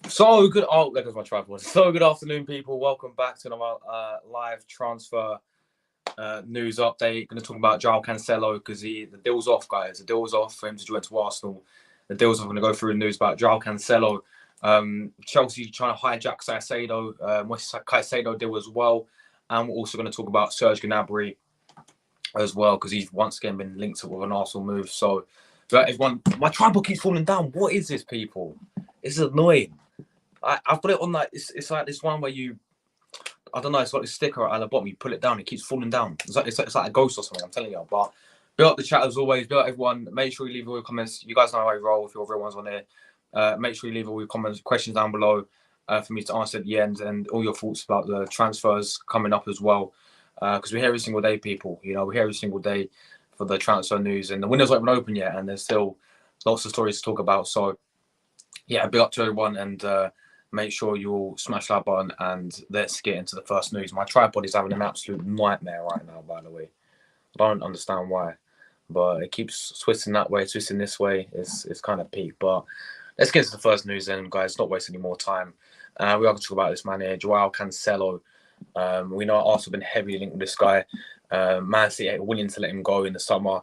So good. Oh, there goes my tripod. So good afternoon, people. Welcome back to another live transfer news update. Going to talk about Joao Cancelo because the deal's off, guys. The deal's off for him to join to Arsenal. The deal's off. I'm going to go through the news about Joao Cancelo. Chelsea trying to hijack Caicedo. Caicedo deal as well. And we're also going to talk about Serge Gnabry as well because he's once again been linked up with an Arsenal move. So, everyone, my tripod keeps falling down. What is this, people? This is annoying. I've put it on like it's like this one where I don't know, it's got this sticker at the bottom. You pull it down, it keeps falling down. It's like a ghost or something. I'm telling you. But build up the chat as always. Build up everyone. Make sure you leave all your comments. You guys know how I roll. If everyone's on there, make sure you leave all your comments, questions down below for me to answer at the end, and all your thoughts about the transfers coming up as well. Because we're here every single day, people. You know, we're here every single day for the transfer news, and the windows aren't even open yet, and there's still lots of stories to talk about. So yeah, big up to everyone, and make sure you all smash that button and let's get into the first news. My tripod is having an absolute nightmare right now, by the way. I don't understand why, but it keeps twisting that way, twisting this way. It's kind of peak. But let's get into the first news then, guys. Not waste any more time. We are going to talk about this man here, Joao Cancelo. We know Arsenal have been heavily linked with this guy. Man City willing to let him go in the summer.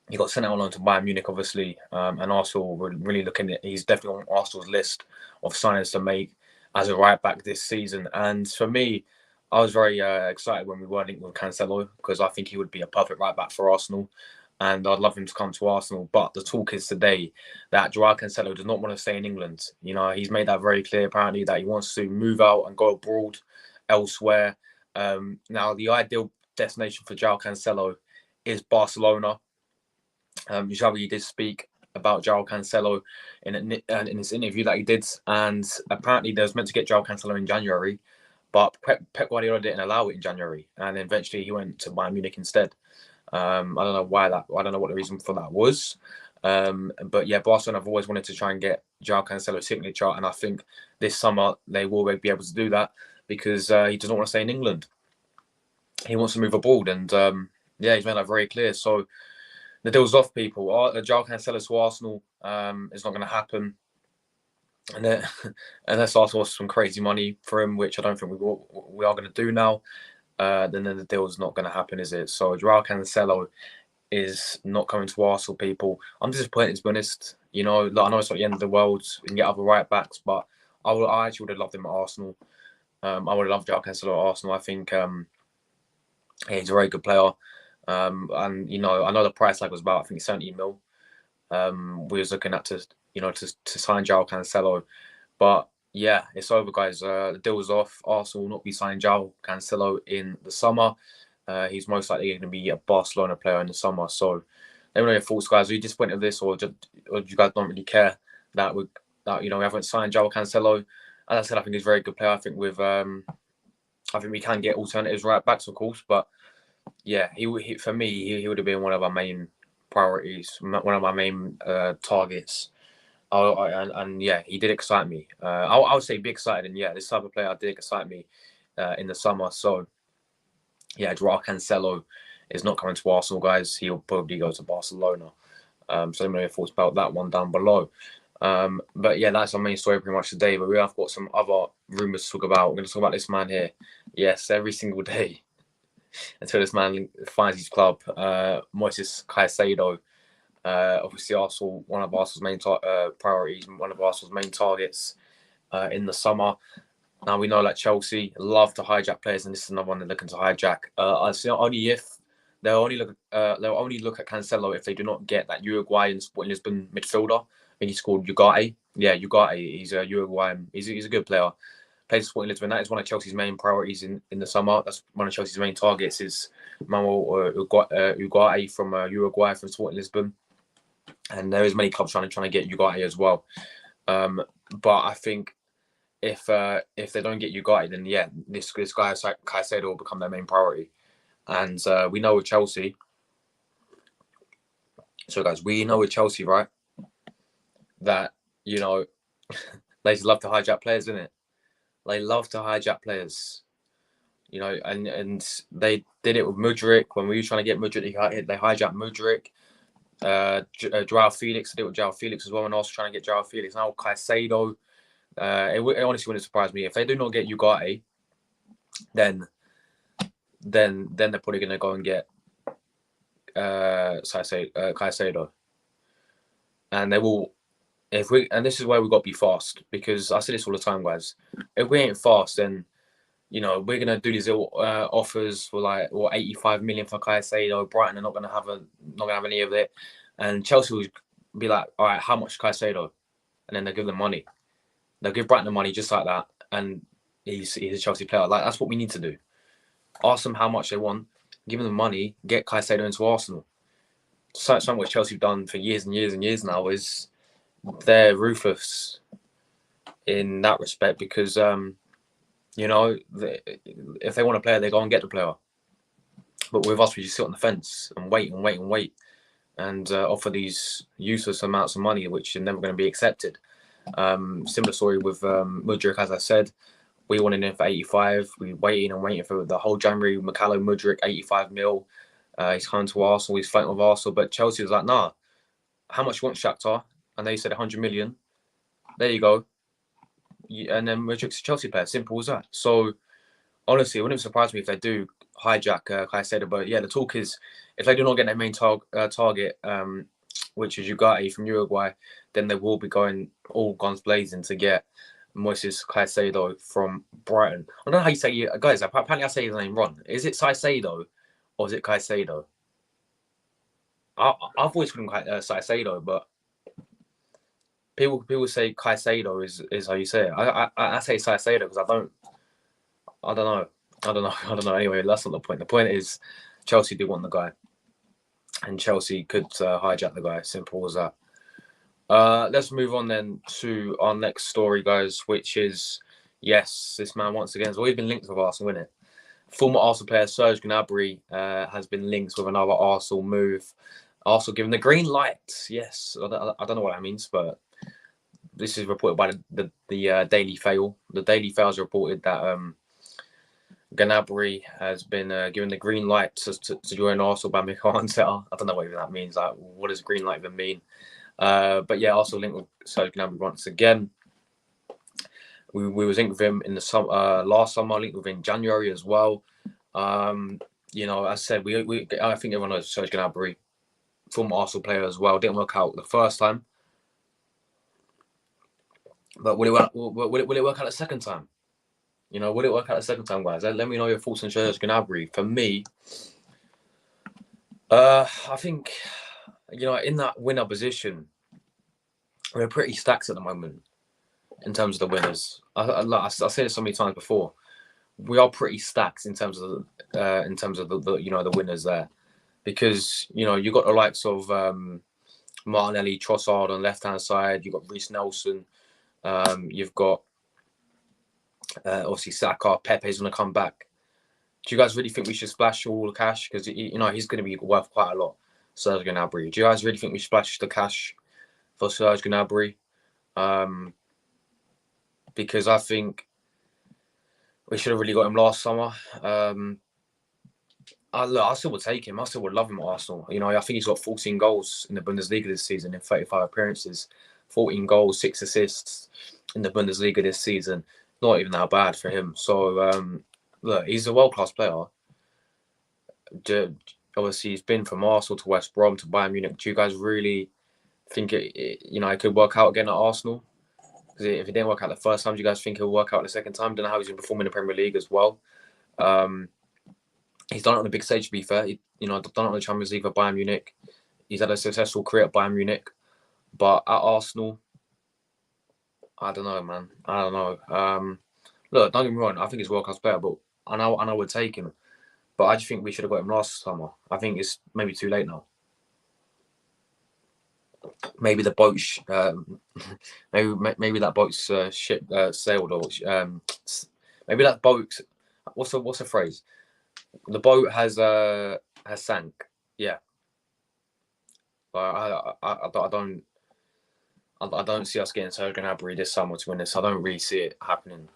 He got sent out on loan to Bayern Munich, obviously, and Arsenal were really looking at. He's definitely on Arsenal's list of signings to make as a right back this season. And for me, I was very excited when we were linked with Cancelo because I think he would be a perfect right back for Arsenal, and I'd love him to come to Arsenal. But the talk is today that Joao Cancelo does not want to stay in England. You know, he's made that very clear apparently that he wants to move out and go abroad elsewhere. Now, the ideal destination for Joao Cancelo is Barcelona. Xavi did speak about Joao Cancelo in his interview that he did, and apparently they was meant to get Joao Cancelo in January, but Pep Guardiola didn't allow it in January, and eventually he went to Bayern Munich instead. I don't know why that. I don't know what the reason for that was, but yeah, Barcelona have always wanted to try and get Joao Cancelo's signature, and I think this summer they will be able to do that because he doesn't want to stay in England. He wants to move abroad, and yeah, he's made that very clear. So the deal's off, people. Joao Cancelo to Arsenal is not going to happen. And unless Arsenal wants some crazy money for him, which I don't think we are going to do now, then the deal's not going to happen, is it? So Joao Cancelo is not coming to Arsenal, people. I'm disappointed, to be honest. You know, I know it's not the end of the world. We can get other right backs, but I actually would have loved him at Arsenal. I would have loved Joao Cancelo at Arsenal. I think he's a very good player. And you know, I know the price tag was about, I think, 70 mil. We was looking at to sign Joao Cancelo, but yeah, it's over, guys. The deal is off. Arsenal will not be signing Joao Cancelo in the summer. He's most likely going to be a Barcelona player in the summer. So, let me know your thoughts, guys. Are you disappointed with this, or do you guys don't really care that we haven't signed Joao Cancelo? As I said, I think he's a very good player. I think I think we can get alternatives right backs, of course, but yeah, for me, he would have been one of our main priorities, one of my main targets. And yeah, he did excite me. I would say be excited, and yeah, this type of player did excite me in the summer. So yeah, Joao Cancelo is not coming to Arsenal, guys. He'll probably go to Barcelona. So let me know your thoughts about that one down below. But yeah, that's our main story pretty much today. But we have got some other rumours to talk about. We're going to talk about this man here. Yes, every single day until this man finds his club. Moises Caicedo. Obviously, Arsenal, one of Arsenal's main priorities, one of Arsenal's main targets in the summer. Now we know that Chelsea love to hijack players, and this is another one they're looking to hijack. I see they'll only look at Cancelo if they do not get that Uruguayan Sporting Lisbon midfielder. I think he's called Ugarte. Yeah, Ugarte. He's a Uruguayan. He's a good player. Plays for Sporting Lisbon. That is one of Chelsea's main priorities in the summer. That's one of Chelsea's main targets is Manuel Ugarte from Uruguay, from Sporting Lisbon. And there is many clubs trying to get Ugarte as well. But I think if they don't get Ugarte, then yeah, this guy Caicedo will become their main priority. And we know with Chelsea. So guys, we know with Chelsea, right, that they just love to hijack players, innit? They love to hijack players. And they did it with Mudryk when we were trying to get Mudryk. They hijacked Mudryk. Joao Felix did it with Joao Felix as well, and also trying to get Joao Felix. Now Caicedo. It honestly wouldn't surprise me if they do not get Ugarte. Then they're probably gonna go and get Caicedo, and they will. And this is where we've got to be fast, because I say this all the time, guys. If we ain't fast, then we're gonna do these offers for like 85 million for Caicedo. Brighton are not gonna have any of it, and Chelsea will be like, all right, how much Caicedo? And then they give them money. They'll give Brighton the money just like that, and he's a Chelsea player. Like, that's what we need to do. Ask them how much they want, give them the money, get Caicedo into Arsenal. Something what Chelsea have done for years and years and years now is they're ruthless in that respect, because if they want a player, they go and get the player. But with us, we just sit on the fence and wait and wait and wait, and offer these useless amounts of money which are never going to be accepted. Similar story with Mudryk, as I said. We wanted him for 85. We waiting and waiting for the whole January. Mikhailo Mudryk, 85 mil. He's coming to Arsenal. He's fighting with Arsenal. But Chelsea was like, nah, how much you want, Shakhtar? And they said 100 million. There you go. And then Mudryk's a Chelsea player. Simple as that. So, honestly, it wouldn't surprise me if they do hijack Caicedo. But yeah, the talk is, if they do not get their main target, which is Ugarte from Uruguay, then they will be going all guns blazing to get Moises Caicedo from Brighton. I don't know how you say it. Guys, apparently I say his name wrong. Is it Caicedo or is it Caicedo? I've always called him Caicedo, but people say Caicedo is how you say it. I say Caicedo because I don't know. Anyway, that's not the point. The point is Chelsea do want the guy, and Chelsea could hijack the guy. Simple as that. Let's move on then to our next story, guys, which is, yes, this man once again has always been linked with Arsenal, isn't it? Former Arsenal player Serge Gnabry has been linked with another Arsenal move. Arsenal given the green light. Yes, I don't know what that means, but this is reported by the Daily Fail. The Daily Fail has reported that Gnabry has been given the green light to join Arsenal by Mikel Arteta. I don't know what even that means. Like, what does green light even mean? But yeah, also linked with Serge Gnabry once again. We was linked with him in the last summer, linked with him in January as well. As I said, I think everyone knows Serge Gnabry, former Arsenal player as well. Didn't work out the first time, but will it work out the second time? Will it work out the second time, guys? Let me know your thoughts on Serge Gnabry. For me, I think, in that winner position, we're pretty stacked at the moment in terms of the winners. I said it so many times before. We are pretty stacked in terms of the winners there, because you've got the likes of Martinelli, Trossard on the left hand side. You've got Reece Nelson. You've got obviously Saka. Pepe's going to come back. Do you guys really think we should splash all the cash? Because he's going to be worth quite a lot, Serge Gnabry. Do you guys really think we should splash the cash for Serge Gnabry? Because I think we should have really got him last summer. I still would take him. I still would love him at Arsenal. I think he's got 14 goals in the Bundesliga this season in 35 appearances. 14 goals, 6 assists in the Bundesliga this season. Not even that bad for him. So, look, he's a world-class player. Obviously, he's been from Arsenal to West Brom to Bayern Munich. Do you guys really think it could work out again at Arsenal? Because if it didn't work out the first time, do you guys think it'll work out the second time? Don't know how he's been performing in the Premier League as well. He's done it on a big stage, to be fair. Done it on the Champions League for Bayern Munich. He's had a successful career at Bayern Munich. But at Arsenal, I don't know, man. I don't know. Look, don't get me wrong. I think he's a world-class player, but I know we'd take him. But I just think we should have got him last summer. I think it's maybe too late now. maybe the boat, maybe that boat's ship sailed, or maybe that boat. What's the phrase? The boat has sank. Yeah, I don't see us getting Serge Gnabry this summer, to win this. I don't really see it happening.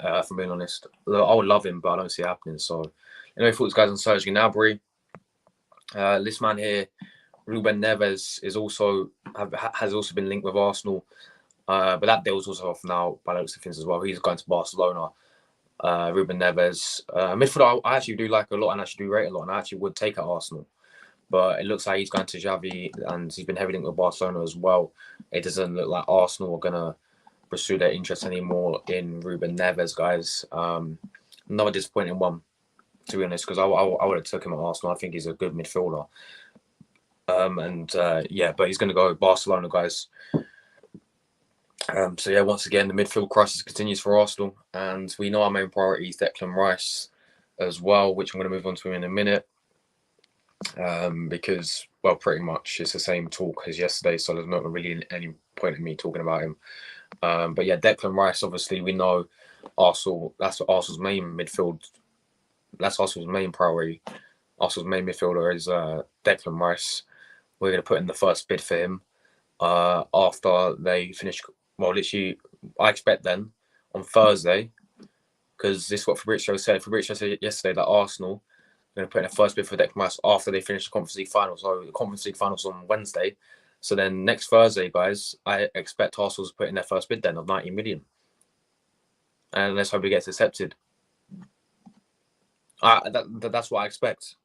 If I'm being honest, I would love him, but I don't see it happening. So, anyway, thoughts, guys, on Serge Gnabry. This man here, Ruben Neves, has also been linked with Arsenal, but that deal's also off now by the looks of things as well. He's going to Barcelona. Ruben Neves, midfielder, I actually do like a lot, and actually do rate a lot, and I actually would take at Arsenal. But it looks like he's going to Xavi, and he's been heavily linked with Barcelona as well. It doesn't look like Arsenal are going to pursue their interest anymore in Ruben Neves, guys. Another disappointing one, to be honest, because I would have took him at Arsenal. I think he's a good midfielder. But he's going to go Barcelona, guys. Once again, the midfield crisis continues for Arsenal, and we know our main priority is Declan Rice as well, which I'm going to move on to in a minute. Because, well, pretty much it's the same talk as yesterday, so there's not really any point in me talking about him. Declan Rice, obviously, we know Arsenal, that's Arsenal's main midfield, that's Arsenal's main priority. Arsenal's main midfielder is Declan Rice. We're going to put in the first bid for him after they finish. Well, literally, I expect then on Thursday, because this is what Fabrizio said. Fabrizio said yesterday that Arsenal are going to put in a first bid for Declan Rice after they finish the Conference League final. So the Conference League finals on Wednesday. So then next Thursday, guys, I expect Arsenal to put in their first bid then of 90 million. And let's hope it gets accepted. That's what I expect.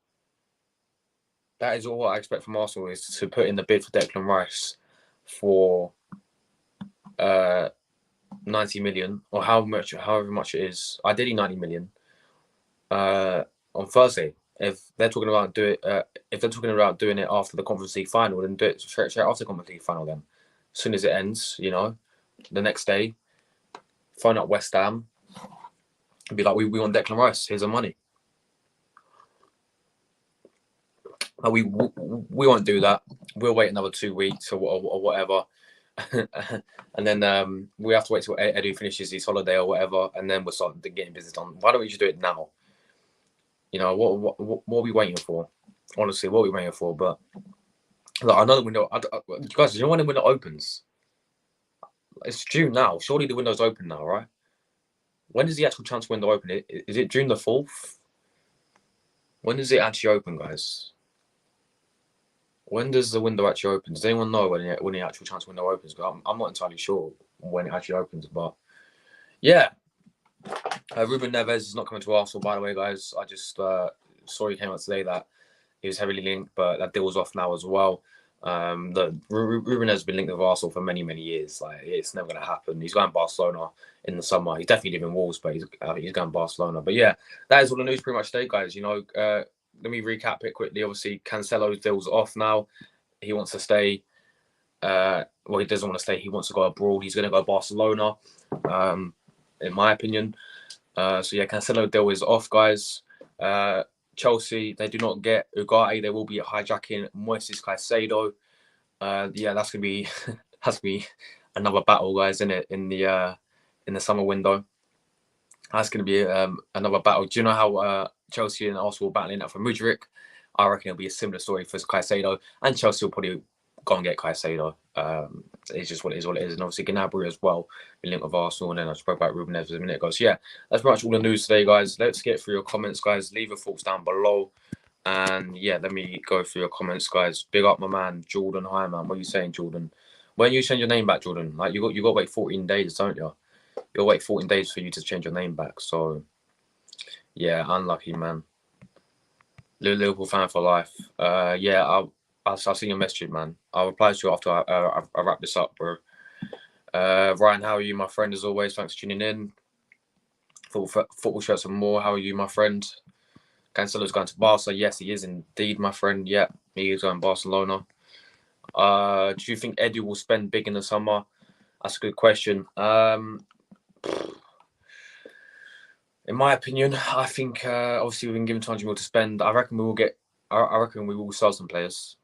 That is all I expect from Arsenal, is to put in the bid for Declan Rice for 90 million, or however much it is. Ideally 90 million on Thursday. If they're talking about doing it after the Conference League final, then do it straight after the Conference League final. Then, as soon as it ends, the next day, phone up West Ham, and be like, we want Declan Rice. Here's the money. But we won't do that. We'll wait another 2 weeks or whatever. And then we have to wait till Edu finishes his holiday or whatever, and then we'll start getting business done. Why don't we just do it now? What are we waiting for? Honestly, what are we waiting for? But like, another window, guys, do you know when the window opens? It's June now. Surely the window's open now, right? When does the actual transfer window open? Is it June the 4th? When does it actually open, guys? When does the window actually open? Does anyone know when the actual transfer window opens? Because I'm not entirely sure when it actually opens. But yeah, Ruben Neves is not coming to Arsenal, by the way, guys. I just saw he came out today that he was heavily linked, but that deal was off now as well. Ruben has been linked with Arsenal for many, many years. Like, it's never going to happen. He's going to Barcelona in the summer. He's definitely leaving Wolves, but he's going to Barcelona. But yeah, that is all the news pretty much today, guys. Let me recap it quickly. Obviously, Cancelo's deal's off now. He wants to stay. He doesn't want to stay. He wants to go abroad. He's going to go Barcelona, in my opinion. Cancelo deal is off, guys. Chelsea, they do not get Gotti. They will be hijacking Moises Caicedo. That's gonna be another battle, guys, in the summer window. That's gonna be another battle. Do you know how Chelsea and Arsenal are battling out for Mudryk? I reckon it'll be a similar story for Caicedo, and Chelsea will probably go and get Caicedo. It's just what it is. And obviously Gnabry as well, in link with Arsenal. And then I spoke about Ruben Neves a minute ago. So yeah, that's pretty much all the news today, guys. Let's get through your comments, guys. Leave your thoughts down below. And yeah, let me go through your comments, guys. Big up my man, Jordan. Hi, man. What are you saying, Jordan? When you change your name back, Jordan, like you got to wait 14 days, don't you? You'll wait 14 days for you to change your name back. So yeah, unlucky, man. Liverpool fan for life. I'll see your message, man. I'll reply to you after I wrap this up, bro. Ryan, how are you, my friend? As always, thanks for tuning in. Football shirts and more. How are you, my friend? Cancelo's going to Barca. Yes, he is indeed, my friend. Yeah, he is going to Barcelona. Do you think Edu will spend big in the summer? That's a good question. In my opinion, I think obviously we've been given 200 million to spend. I reckon we will sell some players.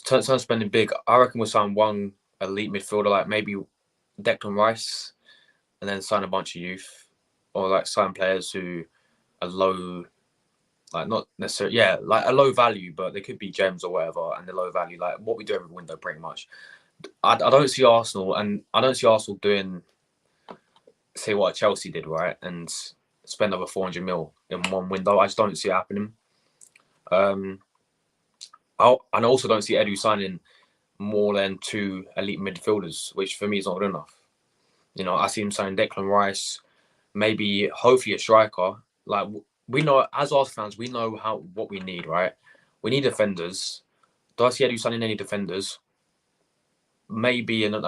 turn spending big, I reckon we'll sign one elite midfielder, like maybe Declan Rice, and then sign a bunch of youth, or like sign players who are low, like not necessarily, yeah, like a low value, but they could be gems or whatever, and they're low value, like what we do every window, pretty much. I don't see Arsenal, and I don't see Arsenal doing, say, what Chelsea did, right, and spend over 400 mil in one window. I just don't see it happening. And I also don't see Edu signing more than 2 elite midfielders, which for me is not good enough. You know, I see him signing Declan Rice, maybe, hopefully a striker. Like, we know, as Arsenal fans, we know what we need, right? We need defenders. Do I see Edu signing any defenders? Maybe, I don't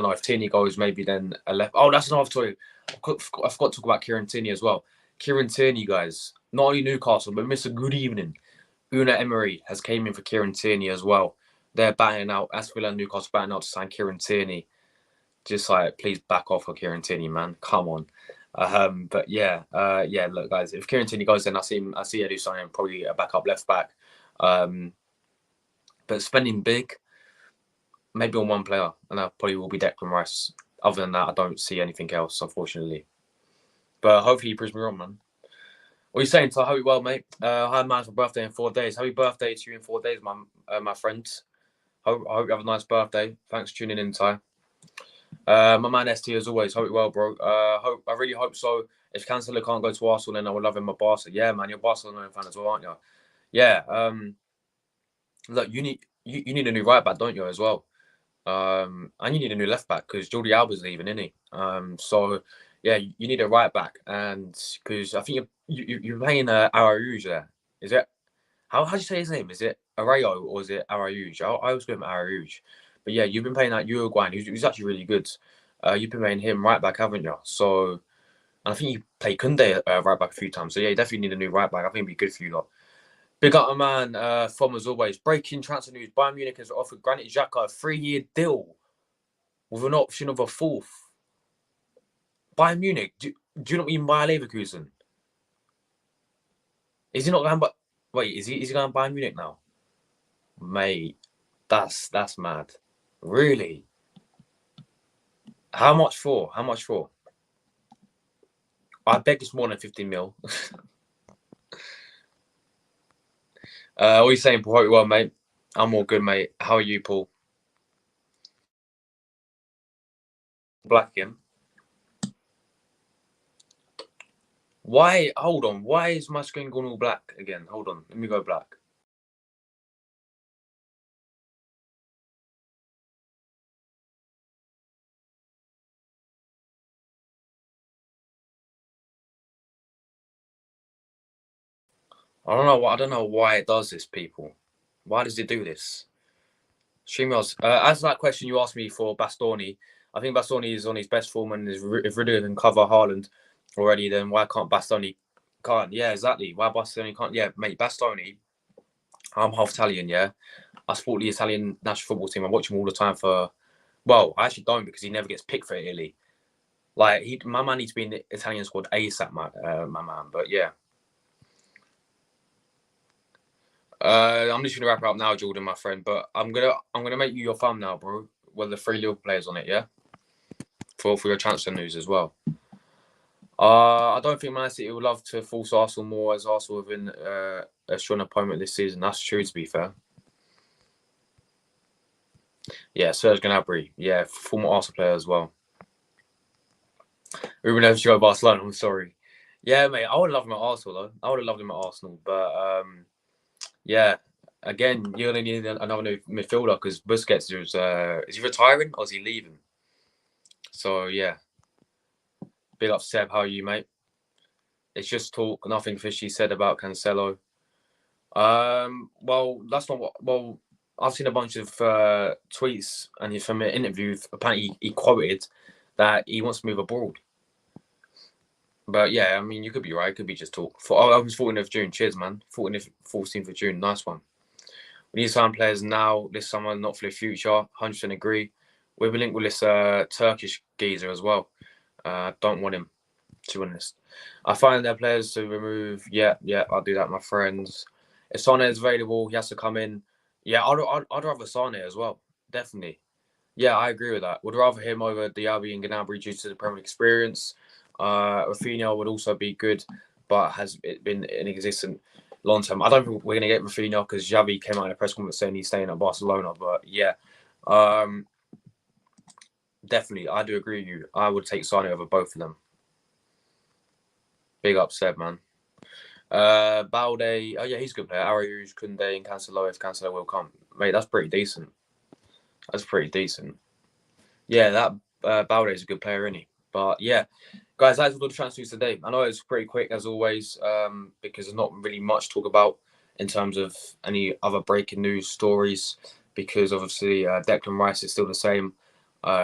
know, if Tierney goes, maybe then a left. Oh, that's another story. I forgot to talk about Kieran Tierney as well. Kieran Tierney, guys, not only Newcastle, but Mr. Good Evening. Una Emery has came in for Kieran Tierney as well. They're batting out, Aston Villa and Newcastle batting out to sign Kieran Tierney. Just like, please back off for Kieran Tierney, man. Come on. But yeah, look, guys, if Kieran Tierney goes, then I see Edu signing probably a backup left back. But spending big, maybe on one player, and that probably will be Declan Rice. Other than that, I don't see anything else, unfortunately. But hopefully he proves me wrong, man. What are you saying, Ty? Hope you well, mate. I had mine for birthday in 4 days. Happy birthday to you in 4 days, my friends. I hope you have a nice birthday. Thanks for tuning in, Ty. My man ST, as always. Hope you well, bro. I really hope so. If Cancelo can't go to Arsenal, then I would love him at Barca. Yeah, man, you're a Barcelona fan as well, aren't you? Yeah. Look, you need a new right back, don't you, as well? And you need a new left back because Jordi Alba's leaving, isn't he? So yeah, you need a right back, and because I think you're playing Araújo there. Is it? How do you say his name? Is it Arroyo or is it Araújo? I always go with Araújo. But yeah, you've been playing that Uruguayan, who's actually really good. You've been playing him right back, haven't you? So, and I think you played Kunde right back a few times. So yeah, you definitely need a new right back. I think it'd be good for you lot. Big up, my man, from as always. Breaking transfer news: Bayern Munich has offered Granit Xhaka a 3-year deal with an option of a 4th. Bayern Munich, do you not mean Bayer Leverkusen? Is he not going? But wait, is he going to Bayern Munich now? Mate, that's mad. Really? How much for? I beg it's more than 15 mil. What are you saying, Paul? Hope you're well, mate. I'm all good, mate. How are you, Paul? Black again. Why? Hold on. Why is my screen going all black again? Hold on. Let me go black. I don't know why it does this, people. Why does it do this? Streamers, as that question you asked me for Bastoni, I think Bastoni is on his best form, and if Ruben can cover Haaland already, then why can't Bastoni? Can't. Yeah, exactly. Why Bastoni can't? Yeah, mate, Bastoni. I'm half Italian, yeah. I support the Italian national football team. I watch him all the time for. Well, I actually don't because he never gets picked for Italy. Like my man needs to be in the Italian squad ASAP, my man. But yeah. I'm just gonna wrap it up now, Jordan, my friend. But I'm gonna make you your thumbnail, bro. With the 3 Liverpool players on it, yeah. For your transfer news as well. I don't think Man City would love to force Arsenal more, as Arsenal have been a strong opponent this season. That's true, to be fair. Yeah, Serge Gnabry. Yeah, former Arsenal player as well. Ruben Neves should go Barcelona. I'm sorry. Yeah, mate. I would love him at Arsenal though. I would have loved him at Arsenal, but yeah. Again, you're gonna need another new midfielder because Busquets is he retiring or is he leaving? So yeah. Big up, Seb. How are you, mate? It's just talk. Nothing fishy said about Cancelo. Well, that's not what. Well, I've seen a bunch of tweets and from an interview. Apparently, he quoted that he wants to move abroad. But yeah, I mean, you could be right. It could be just talk. I was 14th of June. Cheers, man. 14th of June. Nice one. We need to sign players now this summer, not for the future. 100% agree. We've been linked with this Turkish geezer as well. Don't want him, to be honest. I find their players to remove. Yeah, I'll do that, my friends. if Sane is available, he has to come in. Yeah, I'd rather Sane as well. Definitely. Yeah, I agree with that. Would rather him over Diaby and Gnabry due to the Premier League experience. Rafinha would also be good, but has it been inexistent long term. I don't think we're going to get Rafinha because Xavi came out in a press conference saying he's staying at Barcelona. But yeah, definitely, I do agree with you. I would take Sane over both of them. Big upset, man. Balde, oh yeah, he's a good player. Araújo, Koundé, and Cancelo if Cancelo will come. Mate, that's pretty decent. That's pretty decent. Yeah, that Balde is a good player, isn't he? But yeah, guys, that's all the transfers today. I know it's pretty quick as always, because there's not really much to talk about in terms of any other breaking news stories. Because obviously Declan Rice is still the same.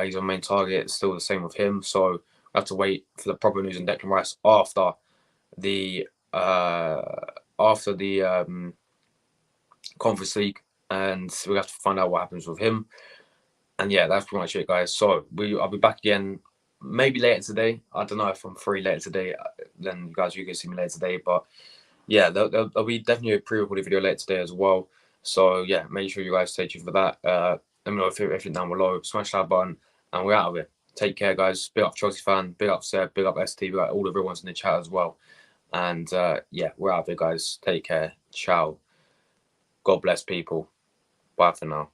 He's our main target. It's still the same with him. So I have to wait for the proper news on Declan Rice the after the Conference League, and we have to find out what happens with him. And yeah, that's pretty much it, guys. So I'll be back again maybe later today. I don't know if I'm free later today. Then you can see me later today. But yeah, there'll be definitely a pre-recorded video later today as well. So yeah, make sure you guys stay tuned for that. Let me know if you're down below. Smash that button, and we're out of it. Take care, guys. Big up Chelsea fan. Big up Seb. Big up ST. Big up all everyone's in the chat as well. And yeah, we're out of it, guys. Take care. Ciao. God bless people. Bye for now.